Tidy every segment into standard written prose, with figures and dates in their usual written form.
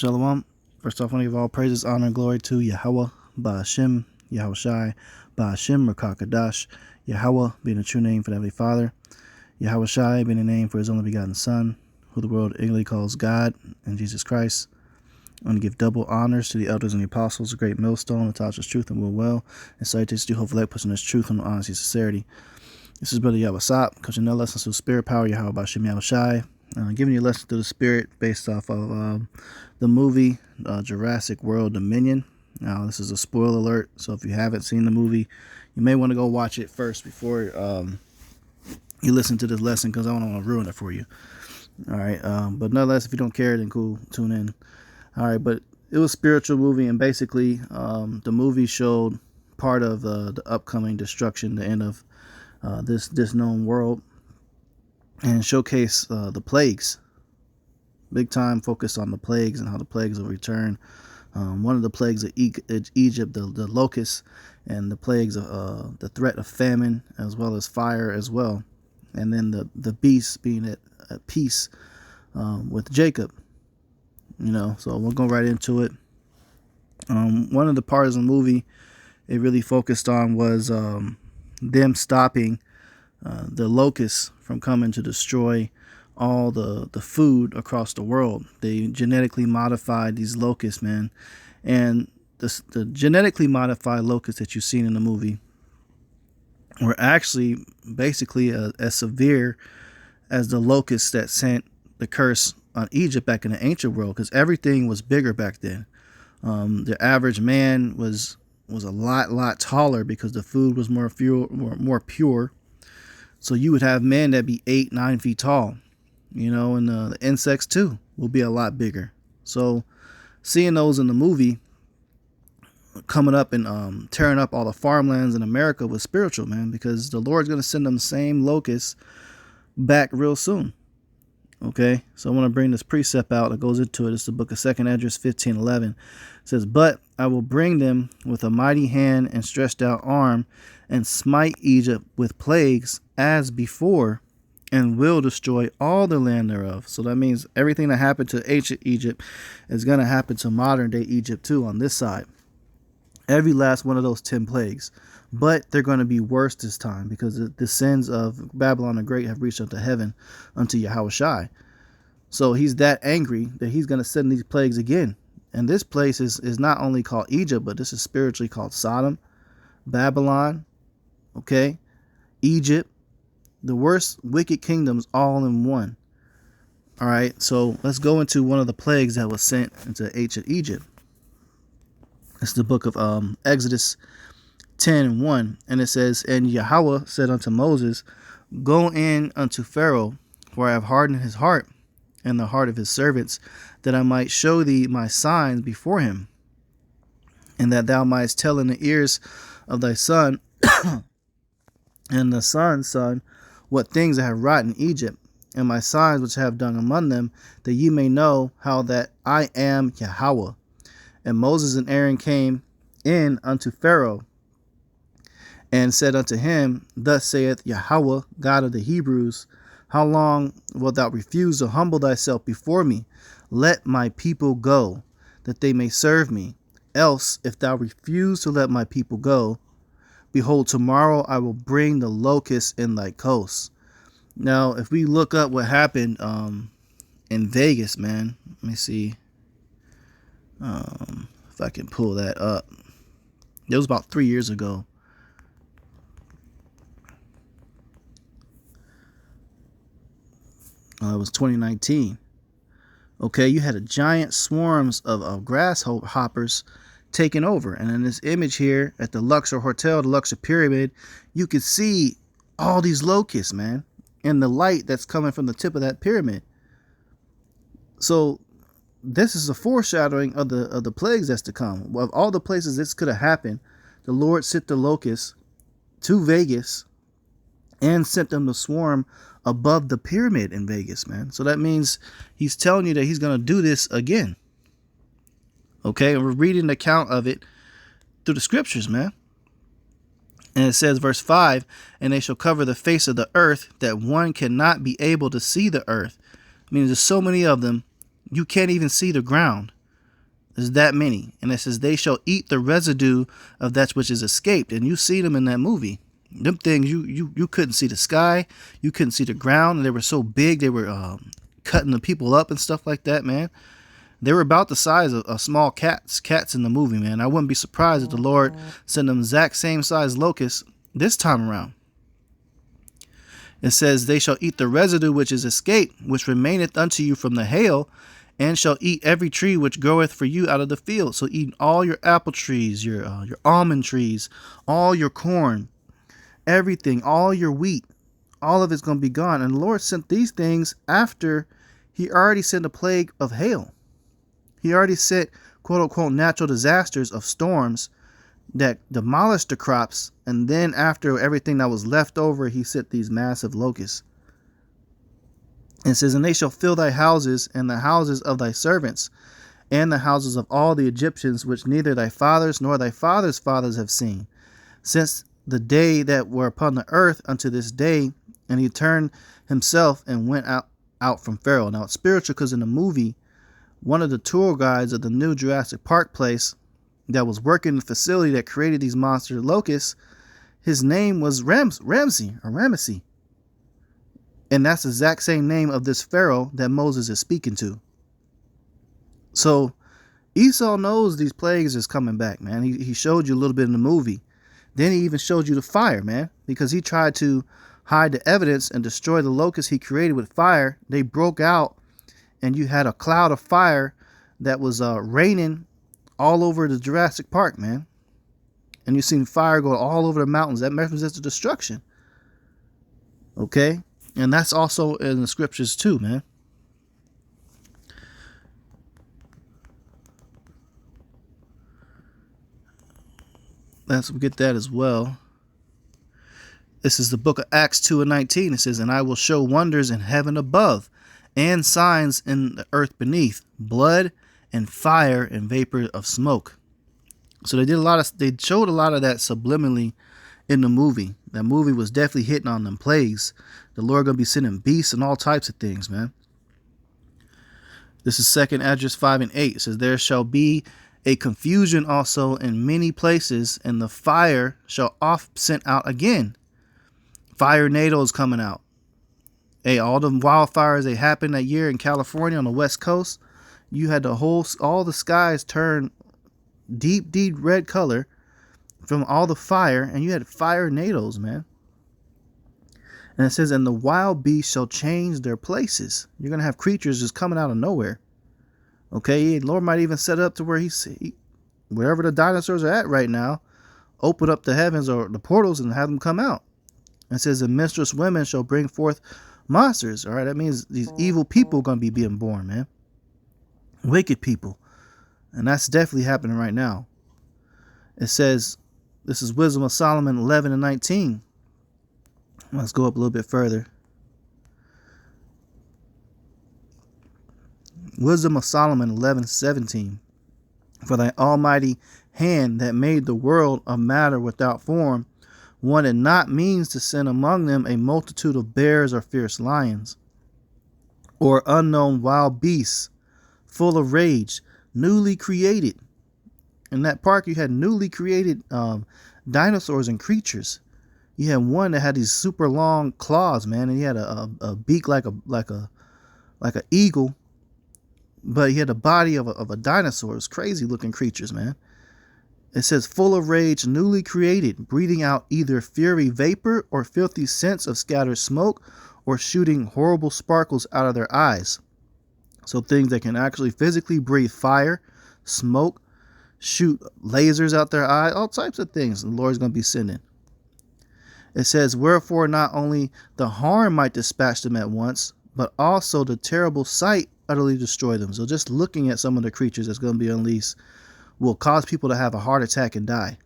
Shalom. First off, I want to give all praises, honor, and glory to Yahweh, Ba'ashem, Yahweh Shai, Ba'ashem, Rakakadash, Yahweh being the true name for the Heavenly Father, Yahweh Shai being the name for His only begotten Son, who the world ignorantly calls God, and Jesus Christ. I want to give double honors to the elders and the apostles, a great millstone that taught us truth and will well, and salutations to hopefully pushing this truth and honesty and sincerity. This is Brother Yahweh Sop, coaching no lessons through spirit power, Yahweh Ba'ashem, Yahweh Shai. Giving you a lesson through the spirit based off of the movie Jurassic World Dominion. Now, this is a spoiler alert, so if you haven't seen the movie, you may want to go watch it first before you listen to this lesson, because I don't want to ruin it for you. All right, but nonetheless, if you don't care, then cool, tune in. All right, but it was a spiritual movie, and basically the movie showed part of the upcoming destruction, the end of this known world, and showcase the plagues. Big time focus on the plagues and how the plagues will return. One of the plagues of Egypt, the locusts, and the plagues of the threat of famine, as well as fire as well. And then the beasts being at peace with Jacob. So we'll go right into it. One of the parts of the movie it really focused on was them stopping the locusts from coming to destroy all the food across the world. They genetically modified these locusts, man. And the genetically modified locusts that you've seen in the movie were actually basically as severe as the locusts that sent the curse on Egypt back in the ancient world, because everything was bigger back then. The average man was a lot taller because the food was more pure. So you would have men that be 8-9 feet tall, and the insects too will be a lot bigger. So seeing those in the movie coming up and tearing up all the farmlands in America was spiritual, man, because the Lord's going to send them same locusts back real soon. Okay, so I want to bring this precept out that goes into it. It's the book of 2nd Esdras 15:11. It says, "But I will bring them with a mighty hand and stretched out arm, and smite Egypt with plagues as before, and will destroy all the land thereof." So that means everything that happened to ancient Egypt is going to happen to modern day Egypt too on this side. Every last one of those 10 plagues. But they're going to be worse this time, because the sins of Babylon the Great have reached unto heaven, unto Yahweh Shai. So he's that angry that he's going to send these plagues again. And this place is not only called Egypt, but this is spiritually called Sodom, Babylon, okay, Egypt, the worst wicked kingdoms all in one. All right, so let's go into one of the plagues that was sent into ancient Egypt. It's the book of Exodus 10:1, and it says, "And Yahweh said unto Moses, Go in unto Pharaoh, for I have hardened his heart and the heart of his servants, that I might show thee my signs before him, and that thou mightest tell in the ears of thy son and the son's son what things I have wrought in Egypt, and my signs which I have done among them, that ye may know how that I am Yahweh. And Moses and Aaron came in unto Pharaoh, and said unto him, Thus saith Yahweh, God of the Hebrews, How long wilt thou refuse to humble thyself before me? Let my people go, that they may serve me. Else, if thou refuse to let my people go, behold, tomorrow I will bring the locusts in thy coasts." Now, if we look up what happened in Vegas, man, let me see if I can pull that up. It was about 3 years ago. It was 2019. Okay, you had a giant swarms of grasshoppers taking over. And in this image here at the Luxor Hotel, the Luxor Pyramid, you could see all these locusts, man, and the light that's coming from the tip of that pyramid. So this is a foreshadowing of the plagues that's to come. Of all the places this could have happened, the Lord sent the locusts to Vegas and sent them to swarm above the pyramid in Vegas, man. So that means he's telling you that he's going to do this again. Okay, and we're reading the account of it through the scriptures, man. And it says, verse 5, "And they shall cover the face of the earth, that one cannot be able to see the earth." I mean, there's so many of them, you can't even see the ground. There's that many. And it says, they shall eat the residue of that which is escaped. And you see them in that movie. Them things, you couldn't see the sky. You couldn't see the ground. And they were so big, they were cutting the people up and stuff like that, man. They were about the size of small cats in the movie, man. I wouldn't be surprised if the Lord sent them exact same size locusts this time around. It says, they shall eat the residue which is escaped, which remaineth unto you from the hail, and shall eat every tree which groweth for you out of the field. So eat all your apple trees, your almond trees, all your corn, everything, all your wheat, all of it's going to be gone. And the Lord sent these things after he already sent a plague of hail. He already sent, quote unquote, natural disasters of storms that demolished the crops. And then after everything that was left over, he sent these massive locusts. And it says, and they shall fill thy houses and the houses of thy servants and the houses of all the Egyptians, which neither thy fathers nor thy fathers' fathers have seen, since the day that were upon the earth unto this day. And he turned himself and went out from Pharaoh. Now it's spiritual, because in the movie, one of the tour guides of the new Jurrasic Park place that was working in the facility that created these monster locusts, his name was Ramsey. And that's the exact same name of this Pharaoh that Moses is speaking to. So Esau knows these plagues is coming back, man. He showed you a little bit in the movie. Then he even showed you the fire, man, because he tried to hide the evidence and destroy the locusts he created with fire. They broke out, and you had a cloud of fire that was raining all over the Jurrasic Park, man. And you seen fire go all over the mountains. That represents the destruction. Okay? And that's also in the scriptures too, man. Let's get that as well. This is the book of Acts 2:19. It says, and I will show wonders in heaven above, and signs in the earth beneath, blood and fire and vapor of smoke. So they showed a lot of that subliminally in the movie. That movie was definitely hitting on them plagues. The Lord gonna be sending beasts and all types of things, man. This is 2nd Esdras 5:8. It says, there shall be a confusion also in many places, and the fire shall oft sent out again. Fire tornadoes coming out. Hey, all the wildfires they happened that year in California on the West Coast, you had all the skies turn deep red color from all the fire, and you had fire tornadoes, man. And it says, and the wild beasts shall change their places. You're gonna have creatures just coming out of nowhere. Okay, the Lord might even set up to where wherever the dinosaurs are at right now, open up the heavens or the portals and have them come out. And it says, the minstrous women shall bring forth monsters. All right, that means these evil people are gonna be being born, man. Wicked people. And that's definitely happening right now. It says, this is Wisdom of Solomon 11:19. Let's go up a little bit further. Wisdom of Solomon 11:17. For thy almighty hand that made the world a matter without form, wanted not means to send among them a multitude of bears or fierce lions, or unknown wild beasts, full of rage, newly created. In that park, you had newly created dinosaurs and creatures. You had one that had these super long claws, man, and he had a beak like a eagle, but he had the body of a dinosaur. It was crazy looking creatures, man. It says, full of rage, newly created, breathing out either fiery vapor or filthy scents of scattered smoke, or shooting horrible sparkles out of their eyes. So things that can actually physically breathe fire, smoke, shoot lasers out their eye, all types of things the Lord's going to be sending. It says, wherefore not only the harm might dispatch them at once, but also the terrible sight utterly destroy them. So just looking at some of the creatures that's going to be unleashed will cause people to have a heart attack and die.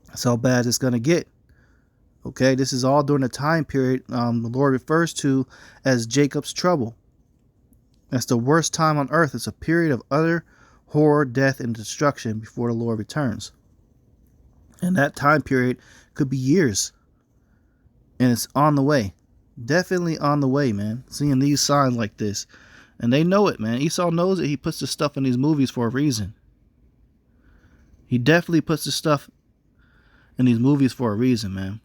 That's how bad it's going to get. Okay, this is all during the time period the Lord refers to as Jacob's trouble. That's the worst time on earth. It's a period of utter horror, death, and destruction before the Lord returns. And that time period could be years. And it's on the way. Definitely on the way, man. Seeing these signs like this. And they know it, man. Esau knows it. He puts this stuff in these movies for a reason. He definitely puts this stuff in these movies for a reason, man.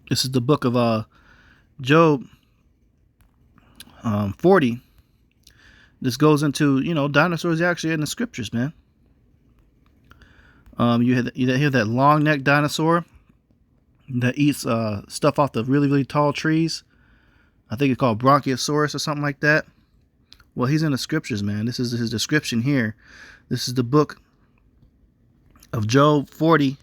This is the book of Job 40. This goes into, you know, dinosaurs actually in the scriptures, man. You hear that long-necked dinosaur that eats stuff off the really, really tall trees. I think it's called Bronchiosaurus or something like that. Well, he's in the scriptures, man. This is his description here. This is the book of Job 40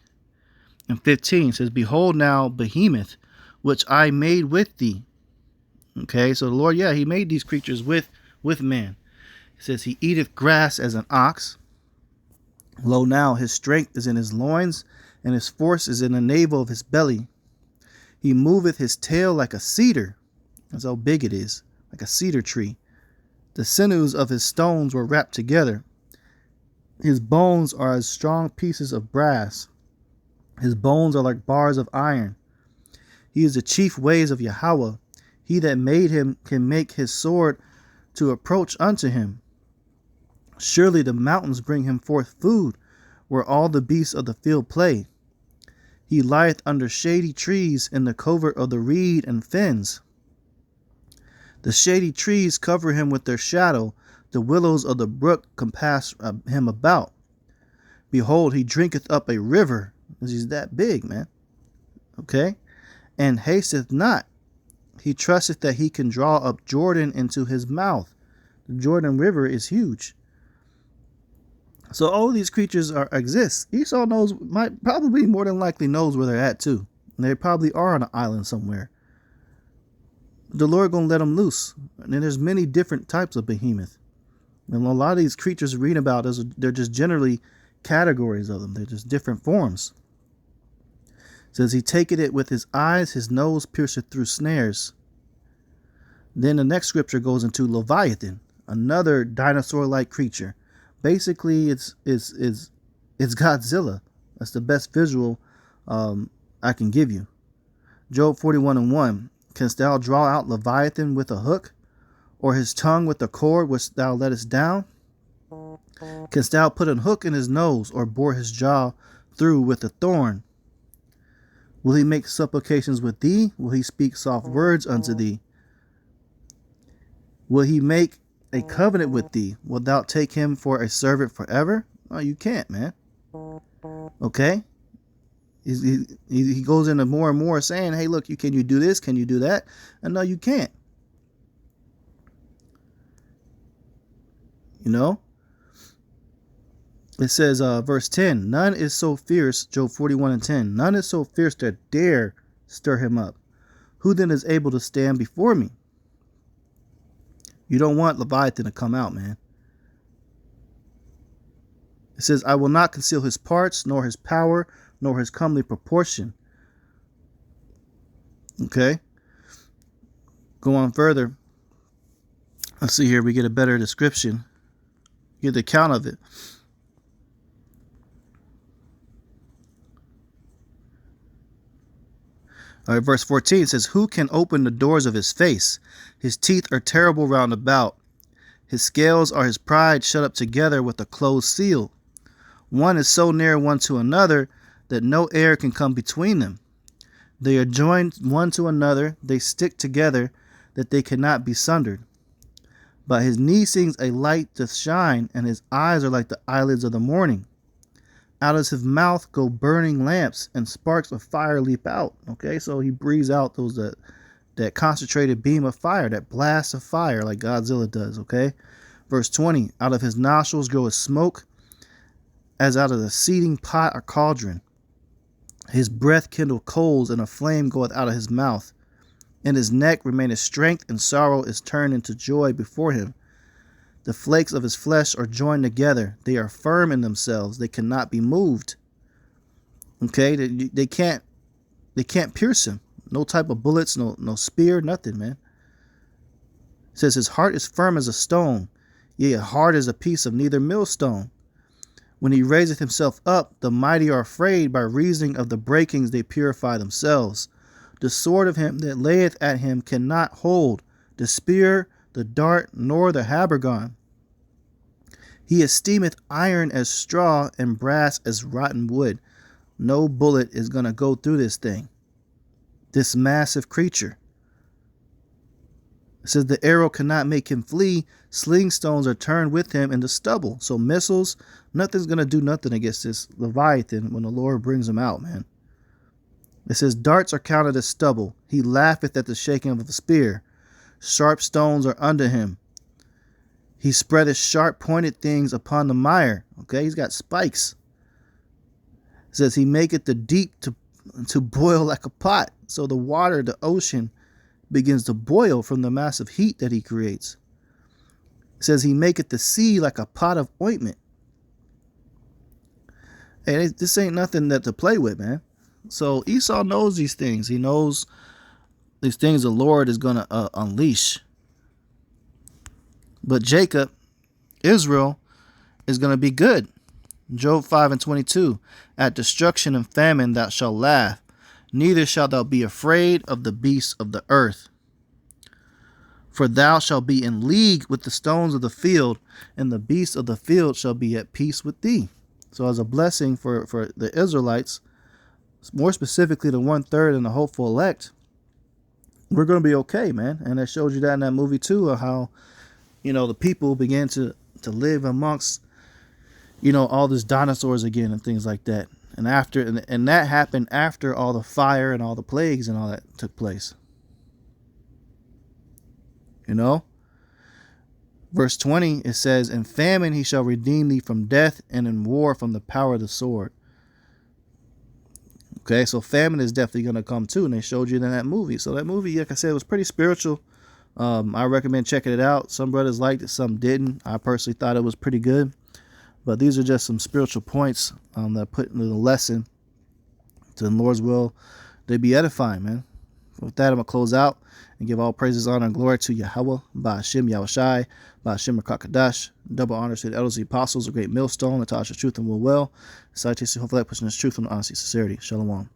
and 15. It says, behold now behemoth, which I made with thee. Okay, so the Lord, yeah, he made these creatures with man. It says, he eateth grass as an ox. Lo now, his strength is in his loins, and his force is in the navel of his belly. He moveth his tail like a cedar. That's how big it is, like a cedar tree. The sinews of his stones were wrapped together. His bones are as strong pieces of brass. His bones are like bars of iron. He is the chief ways of Yahweh. He that made him can make his sword to approach unto him. Surely the mountains bring him forth food, where all the beasts of the field play. He lieth under shady trees in the covert of the reed and fens. The shady trees cover him with their shadow. The willows of the brook compass him about. Behold, he drinketh up a river, because he's that big, man. Okay? And hasteth not. He trusteth that he can draw up Jordan into his mouth. The Jordan River is huge. So all these creatures exist. Esau probably more than likely knows where they're at too. And they probably are on an island somewhere. The Lord gonna let them loose. And then there's many different types of behemoth. And a lot of these creatures we read about, they're just generally categories of them. They're just different forms. It says he taketh it with his eyes, his nose pierceth through snares. Then the next scripture goes into Leviathan, another dinosaur-like creature. Basically, it's Godzilla. That's the best visual I can give you. Job 41:1. Canst thou draw out Leviathan with a hook, or his tongue with a cord which thou lettest down? Canst thou put an hook in his nose, or bore his jaw through with a thorn? Will he make supplications with thee? Will he speak soft words unto thee? Will he make a covenant with thee? Wilt thou take him for a servant forever? No, you can't, man. Okay? He goes into more and more saying, hey, look, can you do this? Can you do that? And no, you can't. You know? It says, verse 10, none is so fierce, Job 41:10, none is so fierce that dare stir him up. Who then is able to stand before me? You don't want Leviathan to come out, man. It says, I will not conceal his parts, nor his power, nor his comely proportion. Okay. Go on further. Let's see here. We get a better description. Get the account of it. All right, verse 14 says, who can open the doors of his face? His teeth are terrible round about. His scales are his pride shut up together with a closed seal. One is so near one to another that no air can come between them. They are joined one to another. They stick together that they cannot be sundered. By his knee sings a light doth shine, and his eyes are like the eyelids of the morning. Out of his mouth go burning lamps, and sparks of fire leap out. Okay, so he breathes out that concentrated beam of fire, that blast of fire like Godzilla does. Okay, verse 20, out of his nostrils goeth smoke, as out of the seething pot or cauldron. His breath kindled coals, and a flame goeth out of his mouth. In his neck remaineth strength, and sorrow is turned into joy before him. The flakes of his flesh are joined together. They are firm in themselves. They cannot be moved. Okay, they can't pierce him. No type of bullets, no spear, nothing, man. It says his heart is firm as a stone, yea, hard as a piece of neither millstone. When he raiseth himself up, the mighty are afraid. By reasoning of the breakings they purify themselves. The sword of him that layeth at him cannot hold. the spear, the dart, nor the habergeon. He esteemeth iron as straw and brass as rotten wood. No bullet is going to go through this thing, this massive creature. It says the arrow cannot make him flee. Sling stones are turned with him into stubble. So missiles, nothing's going to do nothing against this Leviathan when the Lord brings him out, man. It says darts are counted as stubble. He laugheth at the shaking of the spear. Sharp stones are under him. He spreadeth sharp pointed things upon the mire. Okay, he's got spikes. It says he maketh the deep to boil like a pot. So the water, the ocean, begins to boil from the massive heat that he creates. It says he maketh the sea like a pot of ointment. Hey, this ain't nothing to play with, man. So Esau knows these things. He knows these things the Lord is going to unleash. But Jacob, Israel, is going to be good. Job 5:22. At destruction and famine thou shalt laugh, neither shalt thou be afraid of the beasts of the earth. For thou shalt be in league with the stones of the field, and the beasts of the field shall be at peace with thee. So as a blessing for the Israelites, more specifically the 1/3 and the hopeful elect, we're going to be okay, man. And I showed you that in that movie too, of how, the people began to live amongst, all these dinosaurs again and things like that. And that happened after all the fire and all the plagues and all that took place. Verse 20, it says, in famine he shall redeem thee from death, and in war from the power of the sword. Okay, so famine is definitely going to come too, and they showed you in that movie. So that movie, like I said, was pretty spiritual. I recommend checking it out. Some brothers liked it, some didn't. I personally thought it was pretty good. But these are just some spiritual points that put into the lesson. To the Lord's will, they be edifying, man. With that, I'm going to close out and give all praises, honor, and glory to Yahweh, Ba'ashem Yahushai, Ba'ashem Rakakadash. Double honors to the elders, the apostles, a great millstone, that taught us truth and will well. Citation, hopefully, pushing this truth and honesty, sincerity. Shalom.